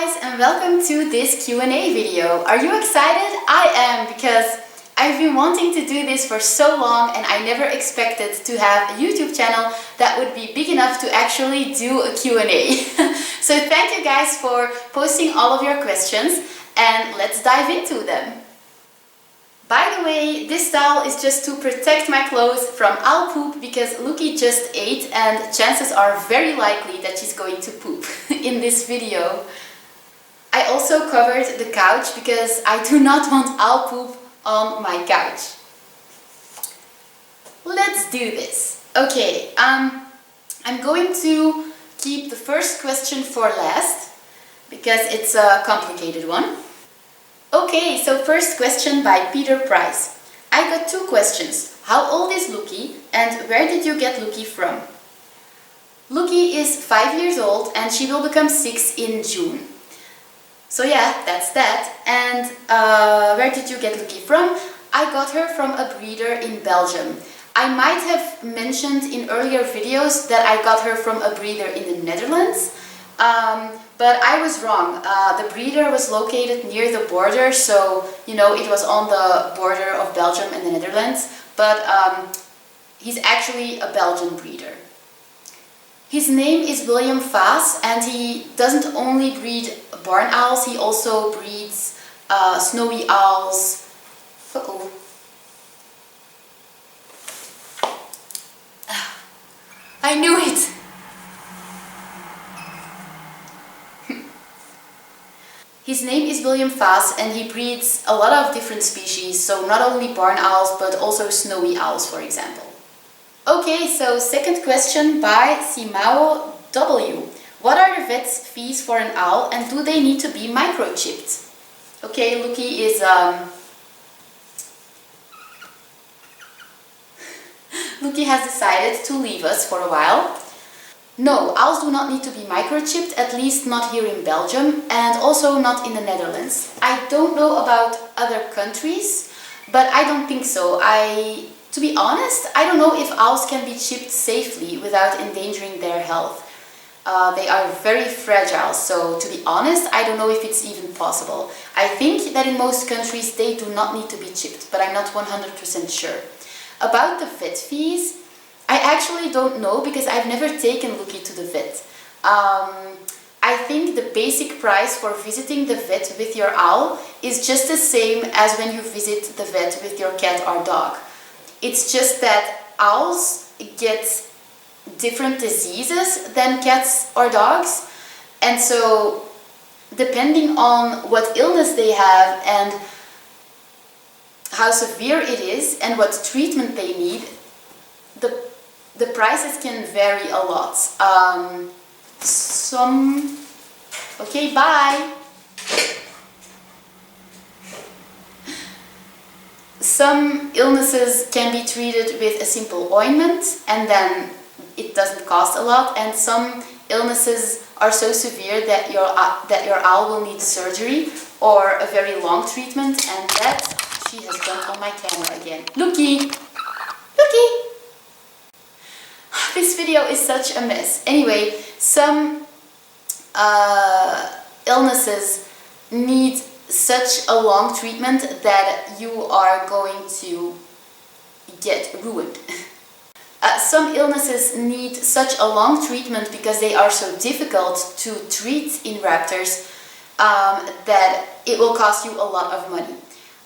guys, and welcome to this Q&A video. Are you excited? I am, because I've been wanting to do this for so long and I never expected to have a YouTube channel that would be big enough to actually do a Q&A. So thank you guys for posting all of your questions and let's dive into them. By the way, this towel is just to protect my clothes from owl poop because Lookie just ate and chances are very likely that she's going to poop in this video. I also covered the couch because I do not want owl poop on my couch. Let's do this. Okay, I'm going to keep the first question for last because it's a complicated one. Okay, so first question by Peter Price. I got two questions. How old is Lookie and where did you get Lookie from? Lookie is 5 years old and she will become 6 in June. So yeah, that's that. And where did you get Lookie from? I got her from a breeder in Belgium. I might have mentioned in earlier videos that I got her from a breeder in the Netherlands. But I was wrong. The breeder was located near the border, so you know it was on the border of Belgium and the Netherlands. But he's actually a Belgian breeder. His name is William Vaas, and he doesn't only breed barn owls, he also breeds snowy owls. Uh-oh. I knew it! His name is William Vaas and he breeds a lot of different species, so not only barn owls but also snowy owls, for example. Okay, so second question by Simao W. What are the vet's fees for an owl and do they need to be microchipped? Okay, Lookie is Lookie has decided to leave us for a while. No, owls do not need to be microchipped, at least not here in Belgium and also not in the Netherlands. I don't know about other countries, but I don't think so. To be honest, I don't know if owls can be chipped safely without endangering their health. They are very fragile, so to be honest, I don't know if it's even possible. I think that in most countries they do not need to be chipped, but I'm not 100% sure. About the vet fees, I actually don't know because I've never taken Lookie to the vet. I think the basic price for visiting the vet with your owl is just the same as when you visit the vet with your cat or dog. It's just that owls get different diseases than cats or dogs, and so depending on what illness they have and how severe it is and what treatment they need, the prices can vary a lot. Okay, bye! Some illnesses can be treated with a simple ointment and then it doesn't cost a lot, and some illnesses are so severe that your owl will need surgery or a very long treatment, and that she has jumped on my camera again. Lookie! Lookie! This video is such a mess. Anyway, some illnesses need such a long treatment that you are going to get ruined. Some illnesses need such a long treatment because they are so difficult to treat in raptors that it will cost you a lot of money.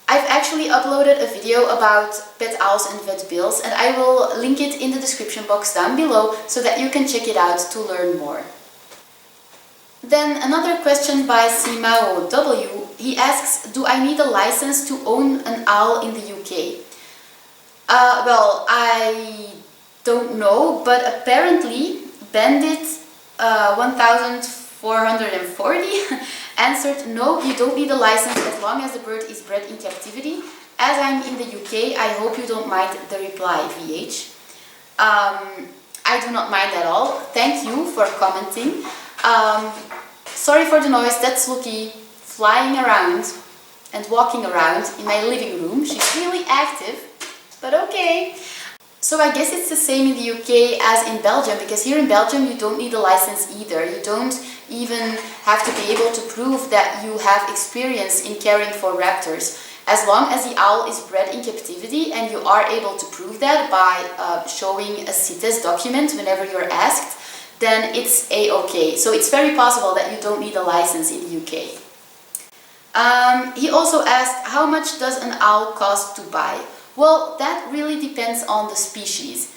I've actually uploaded a video about pet owls and vet bills and I will link it in the description box down below so that you can check it out to learn more. Then another question by Simao W. He asks, do I need a license to own an owl in the UK? Well, I don't know, but apparently Bandit 1440 answered, no, you don't need a license as long as the bird is bred in captivity. As I'm in the UK, I hope you don't mind the reply, VH. I do not mind at all. Thank you for commenting. Sorry for the noise, that's Lookie flying around and walking around in my living room. She's really active, but okay. So I guess it's the same in the UK as in Belgium, because here in Belgium you don't need a license either. You don't even have to be able to prove that you have experience in caring for raptors. As long as the owl is bred in captivity and you are able to prove that by showing a CITES document whenever you're asked, then it's a-okay. So it's very possible that you don't need a license in the UK. He also asked, how much does an owl cost to buy? Well, that really depends on the species.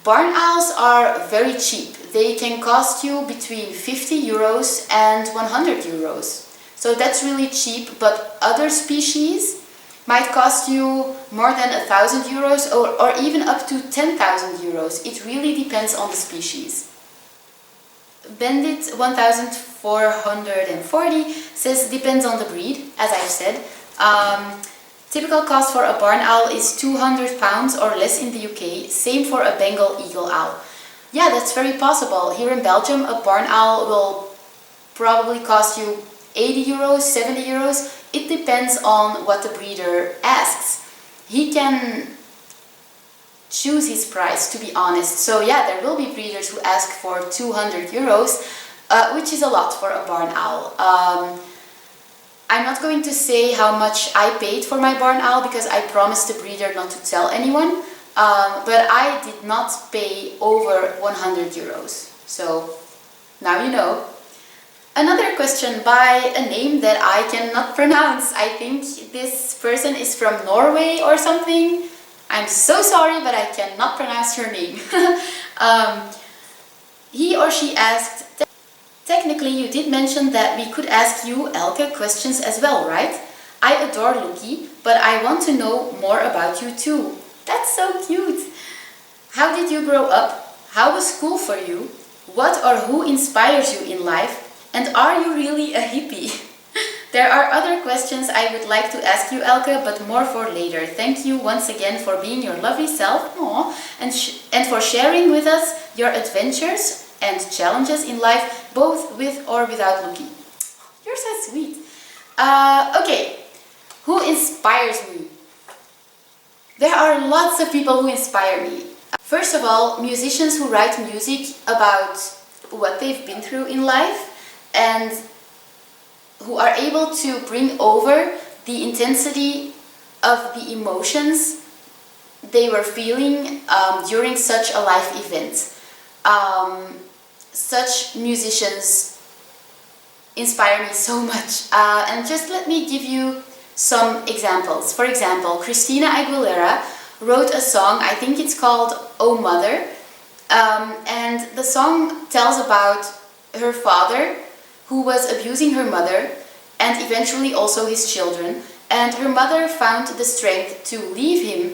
Barn owls are very cheap. They can cost you between 50 euros and 100 euros. So that's really cheap, but other species might cost you more than 1,000 euros or even up to 10,000 euros. It really depends on the species. Bandit 1440 says depends on the breed, as I've said. Typical cost for a barn owl is £200 or less in the UK, same for a Bengal eagle owl. Yeah, that's very possible. Here in Belgium, a barn owl will probably cost you 80 euros, 70 euros. It depends on what the breeder asks. He can choose his price, to be honest. So yeah, there will be breeders who ask for 200 euros, which is a lot for a barn owl. I'm not going to say how much I paid for my barn owl because I promised the breeder not to tell anyone, but I did not pay over 100 euros. So now you know. Another question by a name that I cannot pronounce. I think this person is from Norway or something. I'm so sorry, but I cannot pronounce her name. He or she asked, technically you did mention that we could ask you Elke questions as well, right? I adore Lookie, but I want to know more about you too. That's so cute! How did you grow up? How was school for you? What or who inspires you in life? And are you really a hippie? There are other questions I would like to ask you, Elke, but more for later. Thank you once again for being your lovely self. Aww, and for sharing with us your adventures and challenges in life, both with or without Lookie. You're so sweet. Okay, who inspires me? There are lots of people who inspire me. First of all, musicians who write music about what they've been through in life and who are able to bring over the intensity of the emotions they were feeling during such a life event. Such musicians inspire me so much. And just let me give you some examples. For example, Christina Aguilera wrote a song, I think it's called Oh Mother, and the song tells about her father who was abusing her mother and eventually also his children, and her mother found the strength to leave him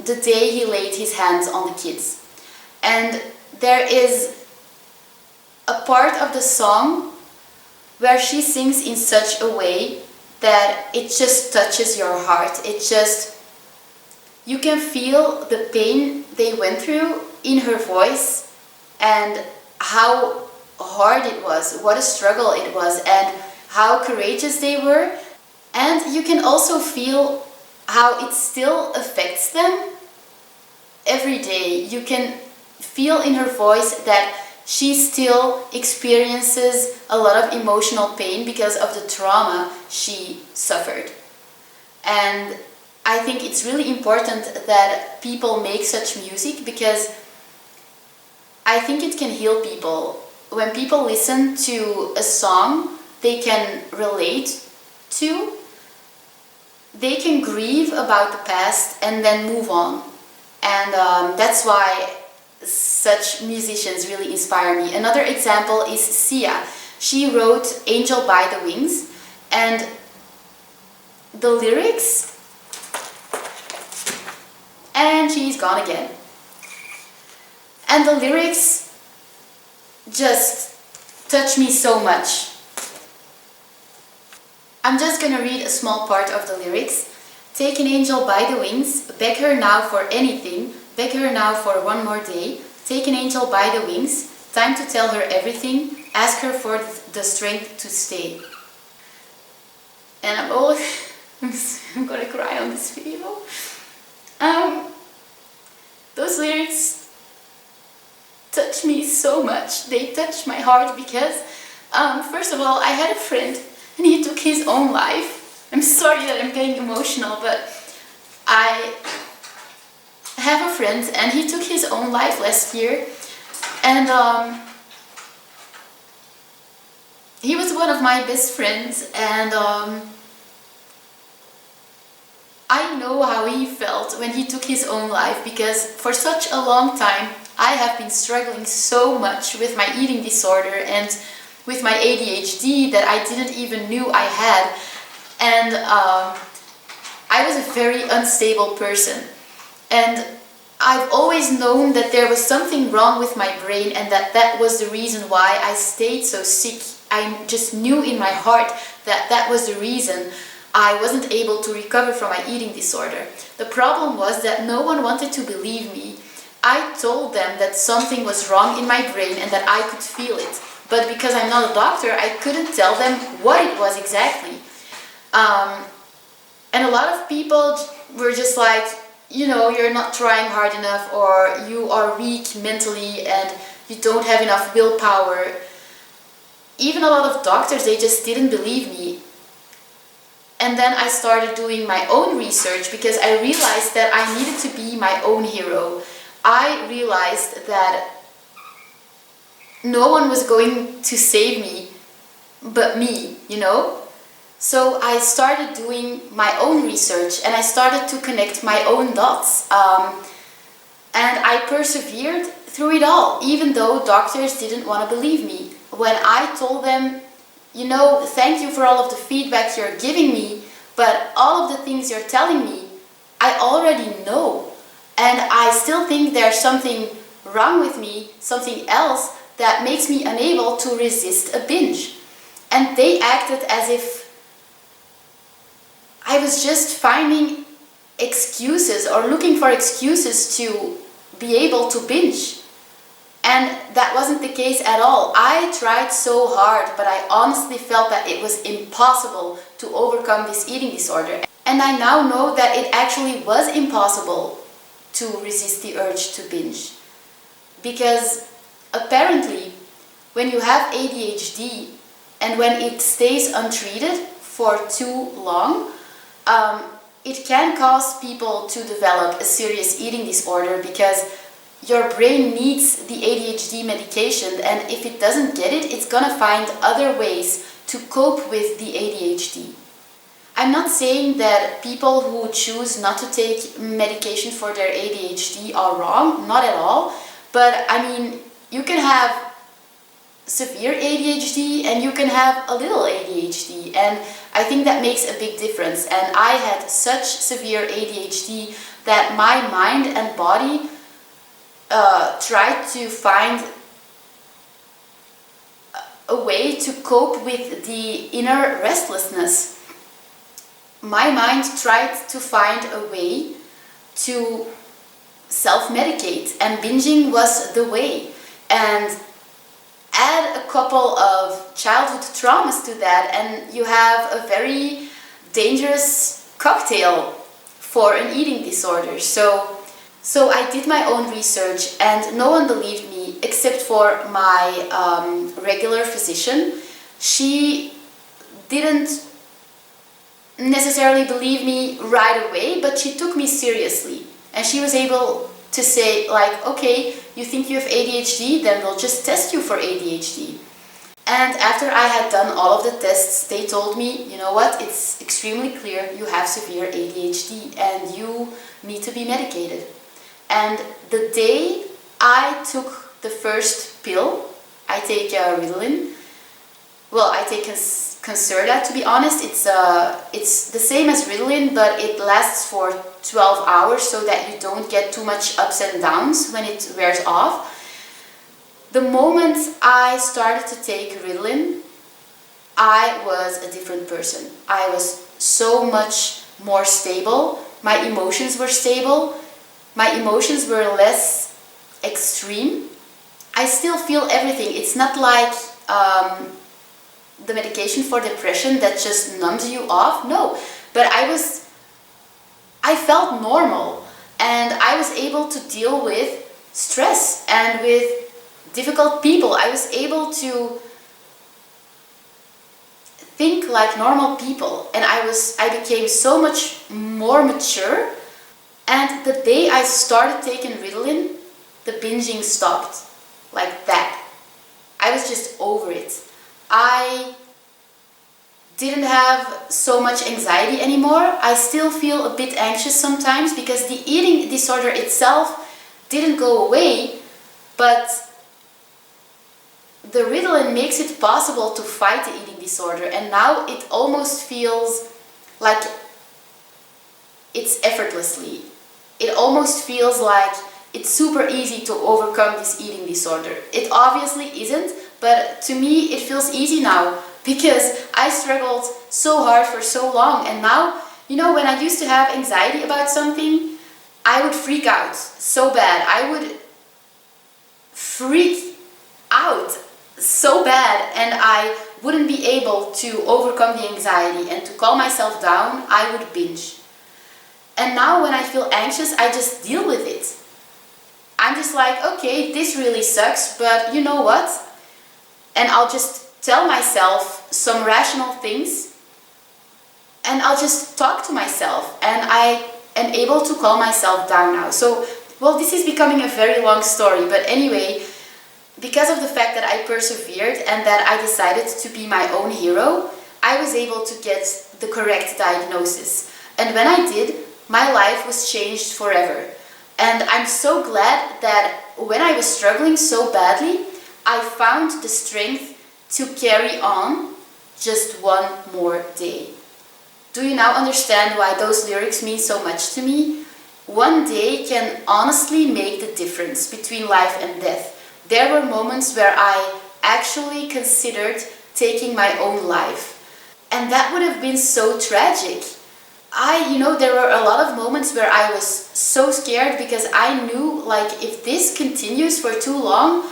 the day he laid his hands on the kids. And there is a part of the song where she sings in such a way that it just touches your heart. You can feel the pain they went through in her voice and how hard it was, what a struggle it was, and how courageous they were. And you can also feel how it still affects them every day. You can feel in her voice that she still experiences a lot of emotional pain because of the trauma she suffered. And I think it's really important that people make such music because I think it can heal people. When people listen to a song they can relate to, they can grieve about the past and then move on. And that's why such musicians really inspire me. Another example is Sia. She wrote Angel by the Wings, and the lyrics, and she's gone again. And the lyrics just touch me so much. I'm just gonna read a small part of the lyrics. Take an angel by the wings, beg her now for anything, beg her now for one more day. Take an angel by the wings, time to tell her everything, ask her for the strength to stay. And I'm gonna cry on this video. Those lyrics touch me so much. They touch my heart because, first of all, I had a friend and he took his own life. I'm sorry that I'm getting emotional, but I have a friend and he took his own life last year, and he was one of my best friends, and I know how he felt when he took his own life, because for such a long time I have been struggling so much with my eating disorder and with my ADHD that I didn't even knew I had, and I was a very unstable person, and I've always known that there was something wrong with my brain and that was the reason why I stayed so sick. I just knew in my heart that was the reason I wasn't able to recover from my eating disorder. The problem was that no one wanted to believe me. I told them that something was wrong in my brain and that I could feel it. But because I'm not a doctor, I couldn't tell them what it was exactly. And a lot of people were just like, you know, you're not trying hard enough, or you are weak mentally and you don't have enough willpower. Even a lot of doctors, they just didn't believe me. And then I started doing my own research because I realized that I needed to be my own hero. I realized that no one was going to save me but me, you know? So I started doing my own research and I started to connect my own dots. And I persevered through it all, even though doctors didn't want to believe me. When I told them, you know, thank you for all of the feedback you're giving me, but all of the things you're telling me, I already know. And I still think there's something wrong with me, something else that makes me unable to resist a binge. And they acted as if I was just finding excuses or looking for excuses to be able to binge. And that wasn't the case at all. I tried so hard, but I honestly felt that it was impossible to overcome this eating disorder. And I now know that it actually was impossible to resist the urge to binge. Because apparently, when you have ADHD and when it stays untreated for too long, it can cause people to develop a serious eating disorder, because your brain needs the ADHD medication, and if it doesn't get it, it's gonna find other ways to cope with the ADHD. I'm not saying that people who choose not to take medication for their ADHD are wrong, not at all, but I mean, you can have severe ADHD and you can have a little ADHD, and I think that makes a big difference. And I had such severe ADHD that my mind and body tried to find a way to cope with the inner restlessness. My mind tried to find a way to self-medicate, and binging was the way. And add a couple of childhood traumas to that and you have a very dangerous cocktail for an eating disorder. So I did my own research and no one believed me except for my regular physician. She didn't necessarily believe me right away, but she took me seriously. And she was able to say, like, okay, you think you have ADHD, then we'll just test you for ADHD. And after I had done all of the tests, they told me, you know what, it's extremely clear you have severe ADHD and you need to be medicated. And the day I took the first pill, I take Ritalin. Well, I take Concerta, to be honest. It's the same as Ritalin, but it lasts for 12 hours so that you don't get too much ups and downs when it wears off. The moment I started to take Ritalin, I was a different person. I was so much more stable. My emotions were stable. My emotions were less extreme. I still feel everything. It's not like the medication for depression that just numbs you off. No, but I felt normal. And I was able to deal with stress and with difficult people. I was able to think like normal people, and I became so much more mature. And the day I started taking Ritalin, the binging stopped. Like that. I was just over it. I didn't have so much anxiety anymore. I still feel a bit anxious sometimes because the eating disorder itself didn't go away, but the Ritalin makes it possible to fight the eating disorder, and now it almost feels like it's effortlessly. It almost feels like it's super easy to overcome this eating disorder. It obviously isn't, but to me it feels easy now because I struggled so hard for so long, and now, you know, when I used to have anxiety about something, I would freak out so bad. I would freak out so bad, and I wouldn't be able to overcome the anxiety, and to calm myself down, I would binge. And now when I feel anxious, I just deal with it. I'm just like, okay, this really sucks, but you know what? And I'll just tell myself some rational things, and I'll just talk to myself, and I am able to calm myself down now. So, well, this is becoming a very long story, but anyway, because of the fact that I persevered and that I decided to be my own hero, I was able to get the correct diagnosis. And when I did, my life was changed forever. And I'm so glad that when I was struggling so badly, I found the strength to carry on just one more day. Do you now understand why those lyrics mean so much to me? One day can honestly make the difference between life and death. There were moments where I actually considered taking my own life. And that would have been so tragic. There were a lot of moments where I was so scared because I knew, like, if this continues for too long,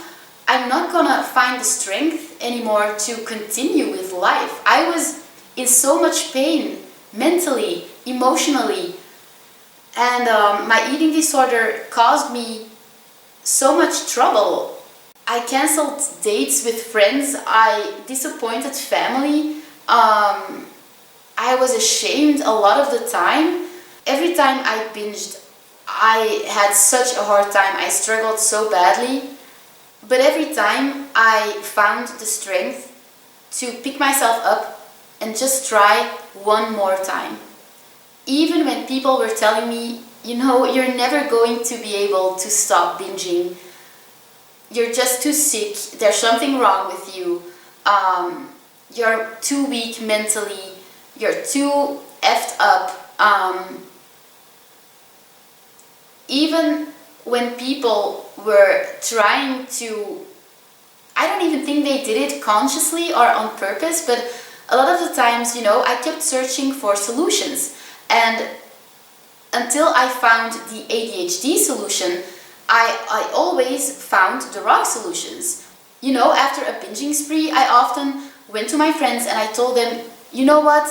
I'm not gonna find the strength anymore to continue with life. I was in so much pain, mentally, emotionally, and my eating disorder caused me so much trouble. I cancelled dates with friends, I disappointed family, I was ashamed a lot of the time. Every time I binged, I had such a hard time, I struggled so badly. But every time I found the strength to pick myself up and just try one more time. Even when people were telling me, you know, you're never going to be able to stop binging. You're just too sick, there's something wrong with you, you're too weak mentally, you're too effed up. Even when people were trying to, I don't even think they did it consciously or on purpose, but a lot of the times, you know, I kept searching for solutions. And until I found the ADHD solution, I always found the wrong solutions. You know, after a binging spree, I often went to my friends and I told them, you know what,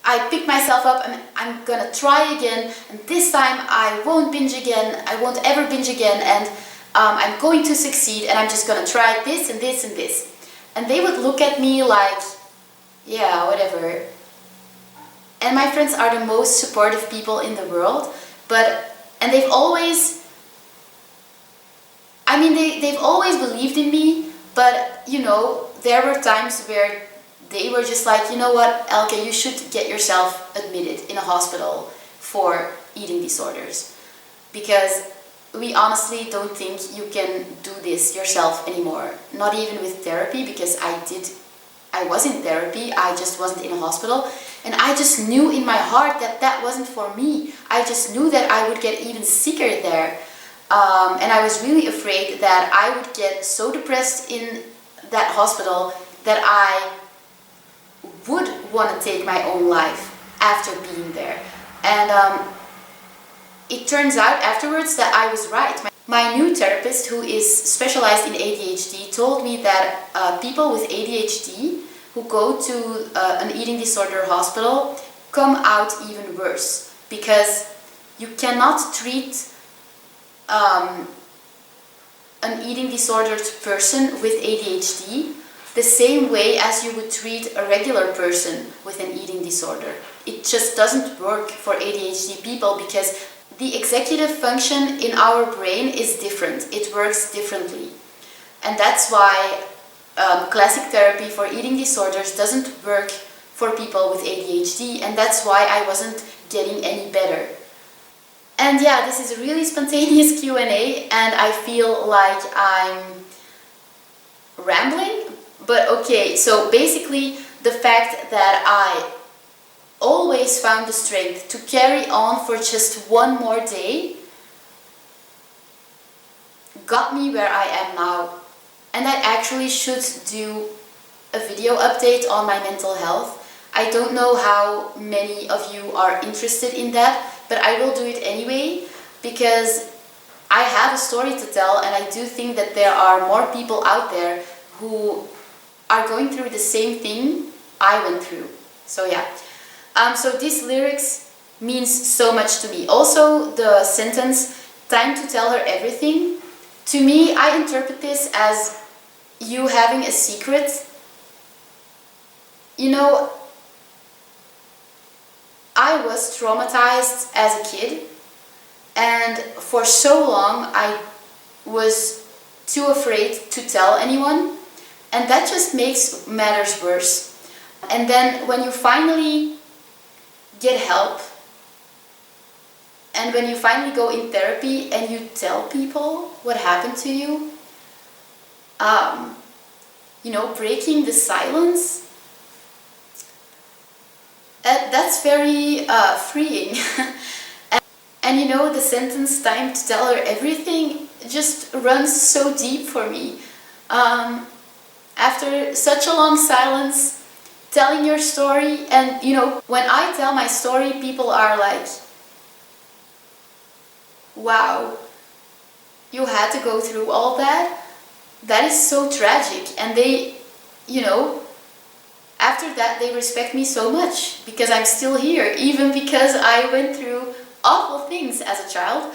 I picked myself up and I'm gonna try again, and this time I won't binge again, I won't ever binge again, and I'm going to succeed, and I'm just gonna try this and this and this. And they would look at me like, yeah, whatever. And my friends are the most supportive people in the world, and they've always, they've always believed in me, but, you know, there were times where they were just like, you know what, Elke, you should get yourself admitted in a hospital for eating disorders. Because we honestly don't think you can do this yourself anymore. Not even with therapy, because I was in therapy, I just wasn't in a hospital. And I just knew in my heart that that wasn't for me. I just knew that I would get even sicker there. And I was really afraid that I would get so depressed in that hospital that I would want to take my own life after being there. And it turns out afterwards that I was right. My new therapist, who is specialized in ADHD, told me that people with ADHD who go to an eating disorder hospital come out even worse. Because, You cannot treat an eating disordered person with ADHD the same way as you would treat a regular person with an eating disorder. It just doesn't work for ADHD people because the executive function in our brain is different. It works differently. And that's why classic therapy for eating disorders doesn't work for people with ADHD, and that's why I wasn't getting any better. And yeah, this is a really spontaneous Q&A, and I feel like I'm rambling, but okay. So basically, the fact that I always found the strength to carry on for just one more day got me where I am now. And I actually should do a video update on my mental health. I don't know how many of you are interested in that, but I will do it anyway because I have a story to tell, and I do think that there are more people out there who are going through the same thing I went through. So yeah. So this lyrics means so much to me. Also the sentence, time to tell her everything. To me, I interpret this as you having a secret. You know, I was traumatized as a kid, and for so long I was too afraid to tell anyone, and that just makes matters worse. And then when you finally get help, and when you finally go in therapy and you tell people what happened to you, you know, breaking the silence, that's very freeing. And you know, the sentence, time to tell her everything, just runs so deep for me. After such a long silence, telling your story, and you know, when I tell my story, people are like, wow, you had to go through all that? That is so tragic. And they, you know, after that they respect me so much because I'm still here, even because I went through awful things as a child.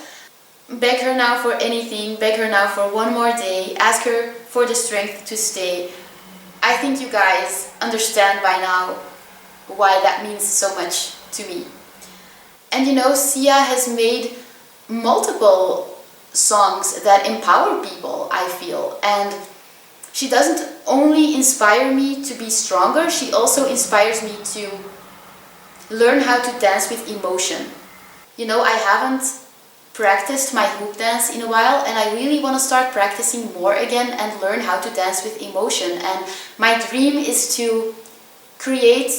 Beg her now for anything, beg her now for one more day, ask her for the strength to stay. I think you guys understand by now why that means so much to me. And you know, Sia has made multiple songs that empower people, I feel, and she doesn't only inspire me to be stronger, she also inspires me to learn how to dance with emotion. You know, I haven't practiced my hoop dance in a while, and I really want to start practicing more again and learn how to dance with emotion. And my dream is to create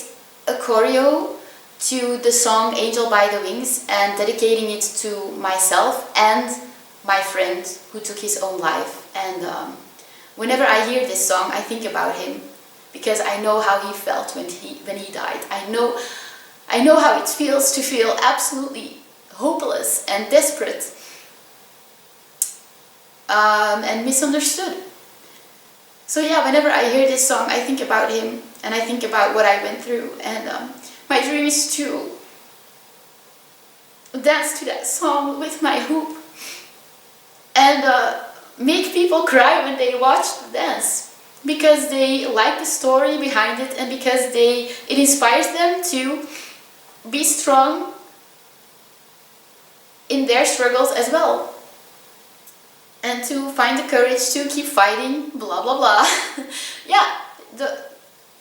a choreo to the song Angel by the Wings and dedicating it to myself and my friend who took his own life. And whenever I hear this song, I think about him because I know how he felt when he died. I know how it feels to feel absolutely hopeless and desperate and misunderstood. So yeah, whenever I hear this song, I think about him and I think about what I went through, and my dream is to dance to that song with my hoop and make people cry when they watch the dance because they like the story behind it and because it inspires them to be strong in their struggles as well and to find the courage to keep fighting, blah blah blah. Yeah,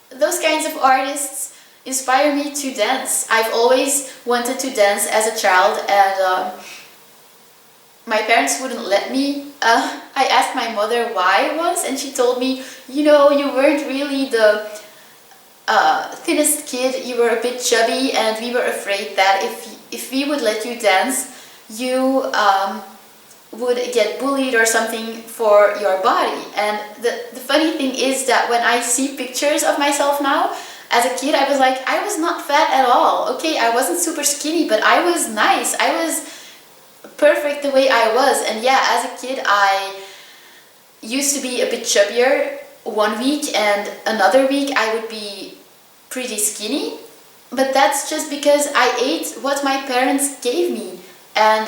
those kinds of artists inspire me to dance. I've always wanted to dance as a child, and my parents wouldn't let me. I asked my mother why once, and she told me, you know, you weren't really the thinnest kid, you were a bit chubby, and we were afraid that if we would let you dance, you would get bullied or something for your body. And the funny thing is that when I see pictures of myself now, as a kid, I was like, I was not fat at all. Okay, I wasn't super skinny, but I was nice. I was perfect the way I was. And yeah, as a kid, I used to be a bit chubbier one week, and another week I would be pretty skinny. But that's just because I ate what my parents gave me. And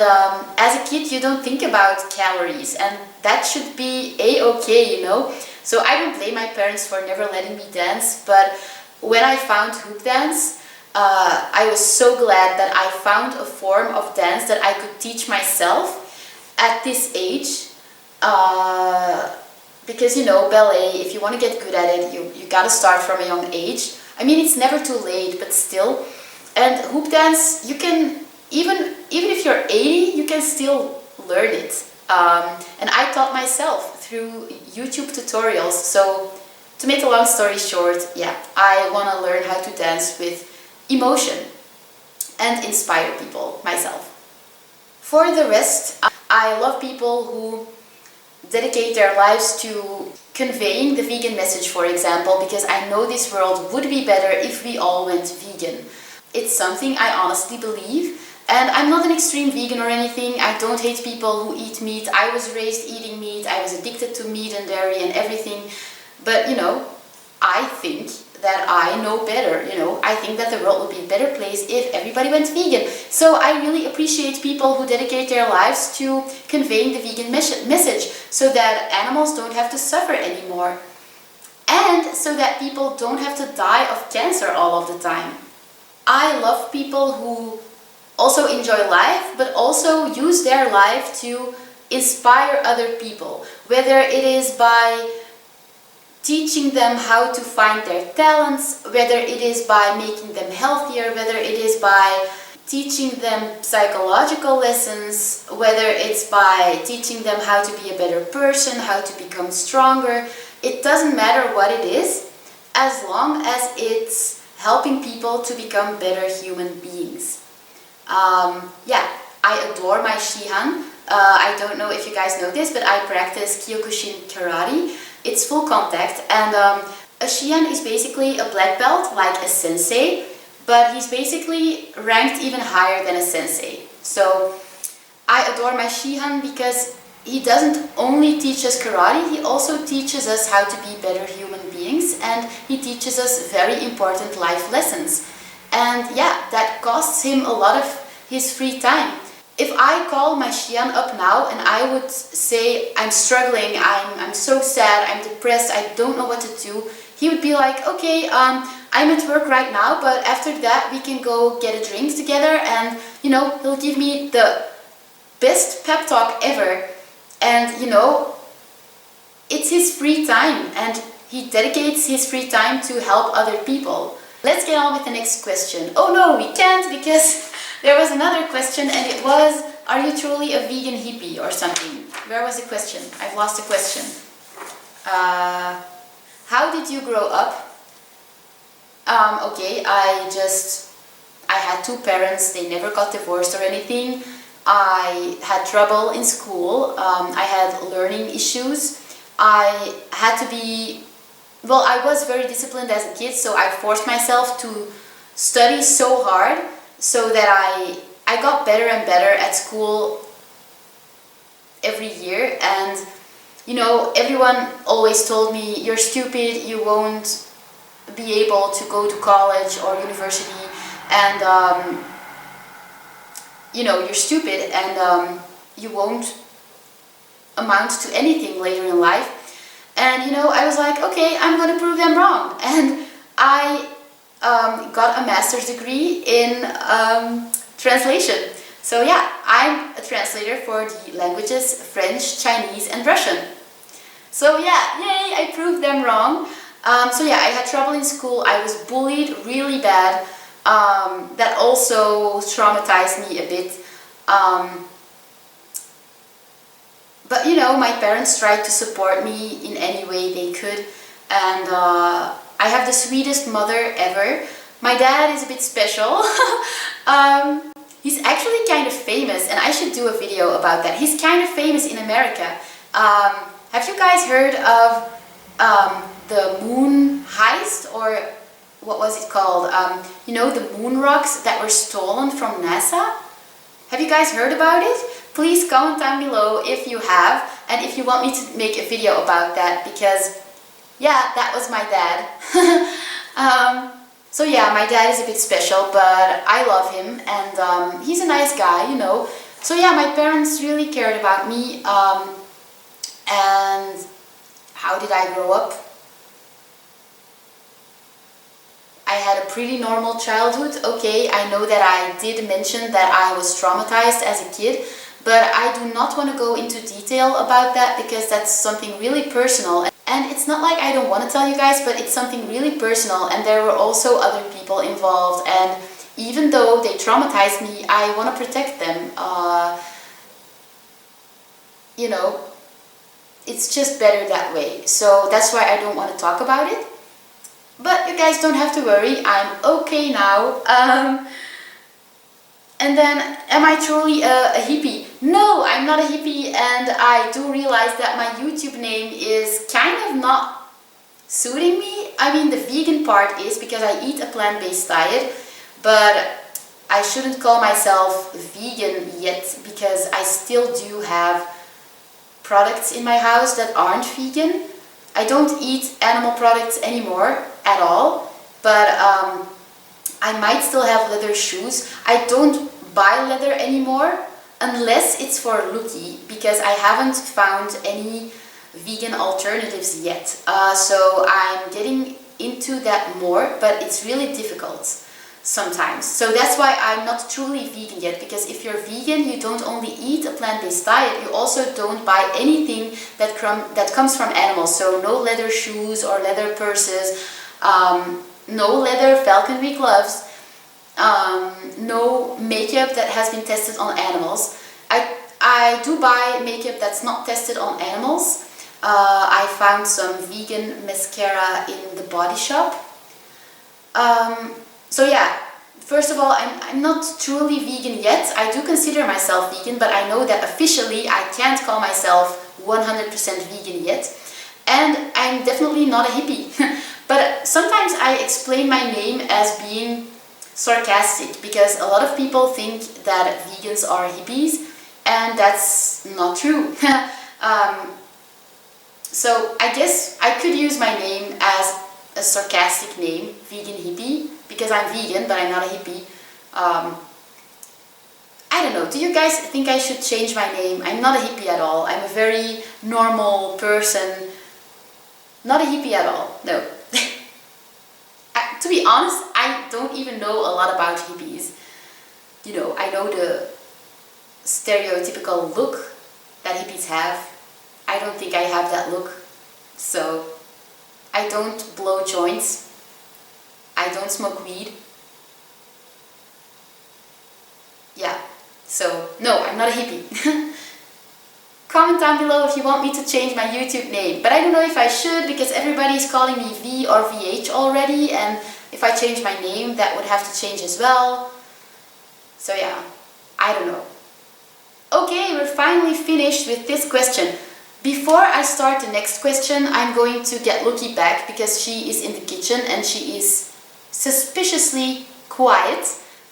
as a kid, you don't think about calories, and that should be a-okay, you know. So I don't blame my parents for never letting me dance, but when I found hoop dance, I was so glad that I found a form of dance that I could teach myself at this age. Because, you know, ballet, if you want to get good at it, you gotta start from a young age. I mean, it's never too late, but still. And hoop dance, you can, even if you're 80, you can still learn it. And I taught myself through YouTube tutorials. So to make a long story short, yeah, I want to learn how to dance with emotion and inspire people myself. For the rest, I love people who dedicate their lives to conveying the vegan message, for example, because I know this world would be better if we all went vegan. It's something I honestly believe, and I'm not an extreme vegan or anything. I don't hate people who eat meat. I was raised eating meat. I was addicted to meat and dairy and everything. But, you know, I think that I know better, you know. I think that the world would be a better place if everybody went vegan. So I really appreciate people who dedicate their lives to conveying the vegan message so that animals don't have to suffer anymore. And so that people don't have to die of cancer all of the time. I love people who also enjoy life, but also use their life to inspire other people. Whether it is by teaching them how to find their talents, whether it is by making them healthier, whether it is by teaching them psychological lessons, whether it's by teaching them how to be a better person, how to become stronger. It doesn't matter what it is, as long as it's helping people to become better human beings. Yeah, I adore my Shihan. I don't know if you guys know this, but I practice Kyokushin karate. It's full contact, and a Shihan is basically a black belt, like a sensei, but he's basically ranked even higher than a sensei. So I adore my Shihan because he doesn't only teach us karate, he also teaches us how to be better human beings, and he teaches us very important life lessons. And yeah, that costs him a lot of his free time. If I call my Shihan up now and I would say, I'm struggling, I'm so sad, I'm depressed, I don't know what to do, he would be like, okay, I'm at work right now, but after that we can go get a drink together, and, you know, he'll give me the best pep talk ever. And, you know, it's his free time, and he dedicates his free time to help other people. Let's get on with the next question. Oh no, we can't, because there was another question, and it was, are you truly a vegan hippie or something? Where was the question? I've lost the question. How did you grow up? Okay, I had two parents, they never got divorced or anything. I had trouble in school, I had learning issues. I had to be, well, I was very disciplined as a kid, so I forced myself to study so hard so that I got better and better at school every year. And, you know, everyone always told me, you're stupid, you won't be able to go to college or university, and you know, you're stupid, and you won't amount to anything later in life. And, you know, I was like, okay, I'm gonna prove them wrong. And I got a master's degree in translation. So yeah, I'm a translator for the languages French, Chinese and Russian. So yeah, yay, I proved them wrong. So yeah, I had trouble in school, I was bullied really bad. That also traumatized me a bit. But, you know, my parents tried to support me in any way they could, and I have the sweetest mother ever. My dad is a bit special. He's actually kind of famous, and I should do a video about that. He's kind of famous in America. Have you guys heard of the moon heist, or what was it called? You know, the moon rocks that were stolen from NASA? Have you guys heard about it? Please comment down below if you have, and if you want me to make a video about that, because yeah, that was my dad. So yeah, my dad is a bit special, but I love him, and he's a nice guy, you know. So yeah, my parents really cared about me. And how did I grow up? I had a pretty normal childhood. Okay, I know that I did mention that I was traumatized as a kid, but I do not want to go into detail about that because that's something really personal. And it's not like I don't want to tell you guys, but it's something really personal, and there were also other people involved, and even though they traumatized me, I want to protect them. You know, it's just better that way. So that's why I don't want to talk about it. But you guys don't have to worry, I'm okay now. And then, am I truly a hippie? No, I'm not a hippie, and I do realize that my YouTube name is kind of not suiting me. I mean, the vegan part is because I eat a plant-based diet, but I shouldn't call myself vegan yet because I still do have products in my house that aren't vegan. I don't eat animal products anymore at all, but I might still have leather shoes. I don't buy leather anymore unless it's for Lookie because I haven't found any vegan alternatives yet. So I'm getting into that more, but it's really difficult sometimes. So that's why I'm not truly vegan yet, because if you're vegan, you don't only eat a plant-based diet, you also don't buy anything that comes from animals. So no leather shoes or leather purses, no leather falconry gloves, no makeup that has been tested on animals. I do buy makeup that's not tested on animals. I found some vegan mascara in the Body Shop. So yeah, first of all, I'm not truly vegan yet. I do consider myself vegan, but I know that officially I can't call myself 100% vegan yet. And I'm definitely not a hippie. But sometimes I explain my name as being sarcastic because a lot of people think that vegans are hippies, and that's not true. So I guess I could use my name as a sarcastic name, vegan hippie, because I'm vegan but I'm not a hippie. I don't know, do you guys think I should change my name? I'm not a hippie at all. I'm a very normal person. Not a hippie at all, no. To be honest, I don't even know a lot about hippies. You know, I know the stereotypical look that hippies have. I don't think I have that look. So, I don't blow joints. I don't smoke weed. Yeah, so no, I'm not a hippie. Comment down below if you want me to change my YouTube name. But I don't know if I should because everybody's calling me V or VH already, and if I change my name that would have to change as well. So yeah, I don't know. Okay, we're finally finished with this question. Before I start the next question, I'm going to get Lookie back because she is in the kitchen and she is suspiciously quiet.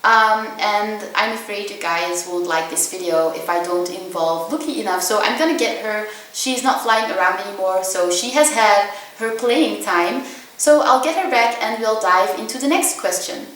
And I'm afraid you guys won't like this video if I don't involve Lookie enough. So I'm gonna get her. She's not flying around anymore, so she has had her playing time. So I'll get her back and we'll dive into the next question.